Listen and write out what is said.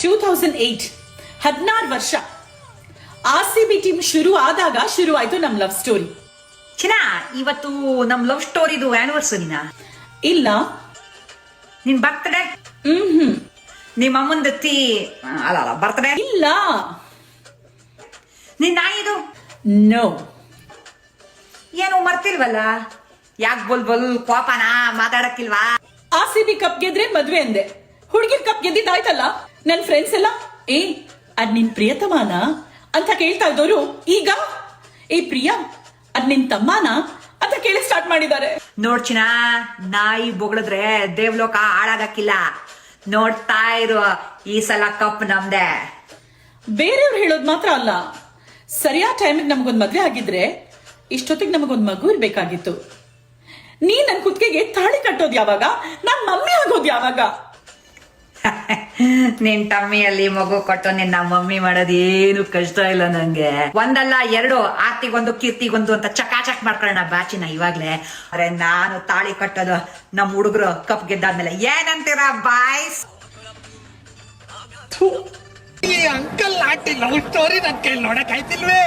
2008 16 ವರ್ಷ RCB team ಶುರು ಆದಾಗ ಶುರುವಾಯ್ತು ನಮ್ ಲವ್ ಸ್ಟೋರಿ. ಚಿನಾ, ಇವತ್ತು ನಮ್ ಲವ್ ಸ್ಟೋರಿದು ಆನಿವರ್ಸರಿನಾ? ಇಲ್ಲ. ನಿನ್ ಬರ್ತ್ಡೇ? ನಿಮ್ಮ ಅಮ್ಮನ ದತ್ತಿ ಅಲ್ಲ ಬರ್ತ್ಡೇ ಇಲ್ಲ. ನಿನ್ ನಾಯಿದು? ನೋ. ಏನು ಮರ್ತಿಲ್ವಲ್ಲ? ಯಾಕೆ ಬಲ್ ಕೋಪನ ಮಾತಾಡಕ್ಕಿಲ್ವಾ? RCB ಕಪ್ ಗೆದ್ರೆ ಮದ್ವೆ ಅಂದೆ, ಹುಡುಗಿರ್ ಕಪ್ ಗೆದ್ದಿದ್ದಾಯ್ತಲ್ಲ. ನನ್ ಫ್ರೆಂಡ್ಸ್ ಎಲ್ಲ ಅದ್ ನಿನ್ ಪ್ರಿಯತಮಾನ ಅಂತ ಕೇಳ್ತಾ ಇದ್ದೋರು ಈಗ ಪ್ರಿಯಾ ಅದ್ ನಿನ್ ತಮ್ಮನ ಅಂತ ಕೇಳಿ ಸ್ಟಾರ್ಟ್ ಮಾಡಿದ್ದಾರೆ. ನೋಡ್ಚಿನ, ನಾಯಿ ಬೊಗಳಿದ್ರೆ ದೇವ್ಲೋಕ ಹಾಳಾಗಕ್ಕಿಲ್ಲ. ನೋಡ್ತಾ ಇರು, ಈ ಸಲ ಕಪ್ ನಮ್ದೆ. ಬೇರೆಯವ್ರು ಹೇಳೋದ್ ಮಾತ್ರ ಅಲ್ಲ, ಸರಿಯಾದ ಟೈಮಿಗೆ ನಮಗೊಂದ್ ಮದ್ವೆ ಆಗಿದ್ರೆ ಇಷ್ಟೊತ್ತಿಗೆ ನಮಗೊಂದ್ ಮಗು ಇರ್ಬೇಕಾಗಿತ್ತು. ನೀ ನನ್ ಕುತ್ತಿಗೆಗೆ ತಾಳಿ ಕಟ್ಟೋದ್ ಯಾವಾಗ? ನಾನ್ ಮಮ್ಮಿ ಆಗೋದ್ ಯಾವಾಗ? ನಿನ್ ಟಮ್ಮಿಯಲ್ಲಿ ಮಗು ಕೊಟ್ಟು ನಿನ್ನ ಮಮ್ಮಿ ಮಾಡೋದು ಏನು ಕಷ್ಟ ಇಲ್ಲ ನಂಗೆ. ಒಂದಲ್ಲ ಎರಡು, ಆರ್ತಿಗೊಂದು ಕೀರ್ತಿಗೊಂದು ಅಂತ ಚಕಾಚಕ್ ಮಾಡ್ಕೊಳ್ಳೋಣ ಬಾಚಿನ ಇವಾಗ್ಲೇ. ಅರೆ ನಾನು ತಾಳಿ ಕಟ್ಟೋದು ನಮ್ ಹುಡುಗರು ಕಪ್ ಗೆದ್ದಾದ್ಮೇಲೆ ಏನಂತೀರ ಬಾಯ್ಸ್? ಈ ಅಂಕಲ್ ಆಂಟಿ ಲವ್ ಸ್ಟೋರಿ ನನ್ ಕೈಲಿ ನೋಡಕ್ ಆಯ್ತಿಲ್ವೇ?